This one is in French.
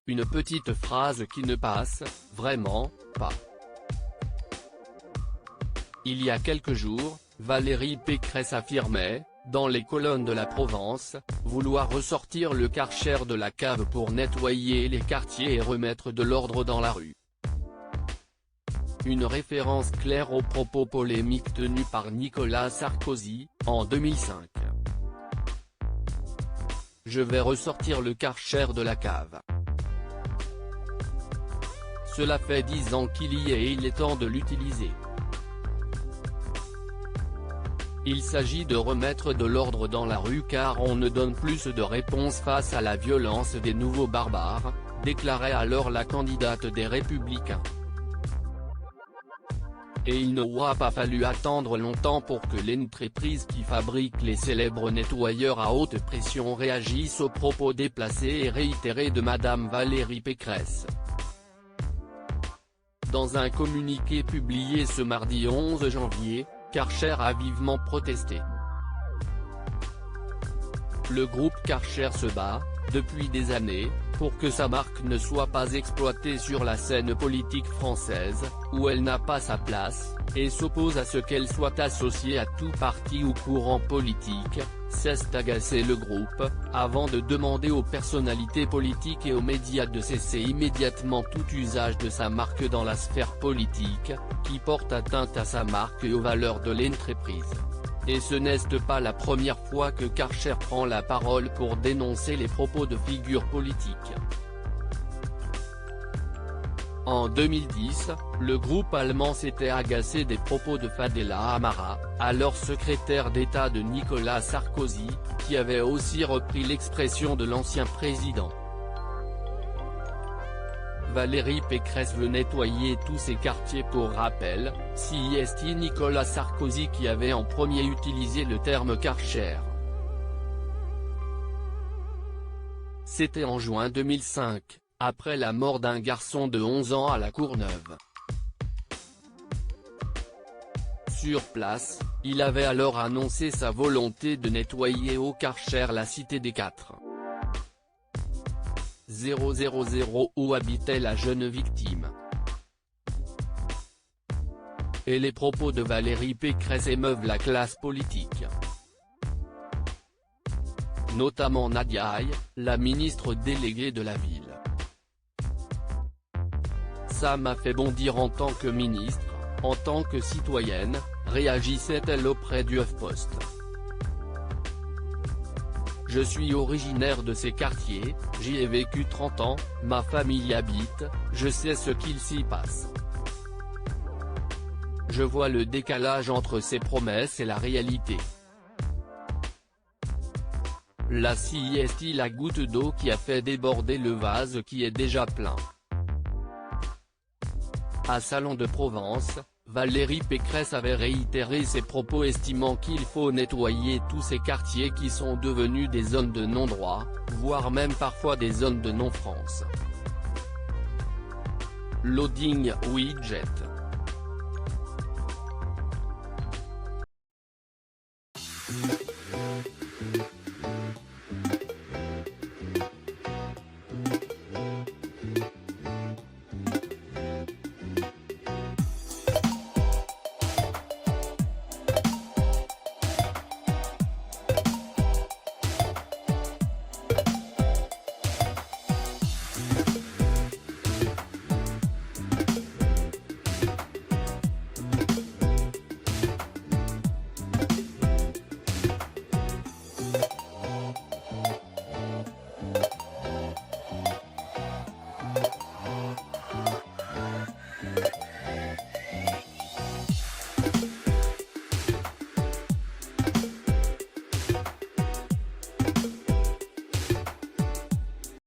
une petite phrase qui ne passe, vraiment, pas. Il y a quelques jours, Valérie Pécresse affirmait, dans les colonnes de la Provence, vouloir ressortir le Karcher de la cave pour nettoyer les quartiers et remettre de l'ordre dans la rue. Une référence claire aux propos polémiques tenus par Nicolas Sarkozy, en 2005. Je vais ressortir le Karcher de la cave. Cela fait 10 ans qu'il y est et il est temps de l'utiliser. Il s'agit de remettre de l'ordre dans la rue car on ne donne plus de réponse face à la violence des nouveaux barbares, déclarait alors la candidate des Républicains. Et il n'aura pas fallu attendre longtemps pour que l'entreprise qui fabrique les célèbres nettoyeurs à haute pression réagisse aux propos déplacés et réitérés de Madame Valérie Pécresse. Dans un communiqué publié ce mardi 11 janvier, Karcher a vivement protesté. Le groupe Karcher se bat, depuis des années, pour que sa marque ne soit pas exploitée sur la scène politique française, où elle n'a pas sa place, et s'oppose à ce qu'elle soit associée à tout parti ou courant politique, s'est agacé le groupe, avant de demander aux personnalités politiques et aux médias de cesser immédiatement tout usage de sa marque dans la sphère politique, qui porte atteinte à sa marque et aux valeurs de l'entreprise. Et ce n'est pas la première fois que Karcher prend la parole pour dénoncer les propos de figures politiques. En 2010, le groupe allemand s'était agacé des propos de Fadela Amara, alors secrétaire d'État de Nicolas Sarkozy, qui avait aussi repris l'expression de l'ancien président. Valérie Pécresse veut nettoyer tous ces quartiers. Pour rappel, c'est Nicolas Sarkozy qui avait en premier utilisé le terme Karcher. C'était en juin 2005, après la mort d'un garçon de 11 ans à La Courneuve. Sur place, il avait alors annoncé sa volonté de nettoyer au Karcher la cité des 4. 000 où habitait la jeune victime. Et les propos de Valérie Pécresse émeuvent la classe politique. Notamment Nadia Haye, la ministre déléguée de la ville. Ça m'a fait bondir en tant que ministre, en tant que citoyenne, réagissait-elle auprès du HuffPost. Je suis originaire de ces quartiers, j'y ai vécu 30 ans, ma famille y habite, je sais ce qu'il s'y passe. Je vois le décalage entre ces promesses et la réalité. Là c'est la goutte d'eau qui a fait déborder le vase qui est déjà plein. À Salon de Provence, Valérie Pécresse avait réitéré ses propos estimant qu'il faut nettoyer tous ces quartiers qui sont devenus des zones de non-droit, voire même parfois des zones de non-France. Loading widget.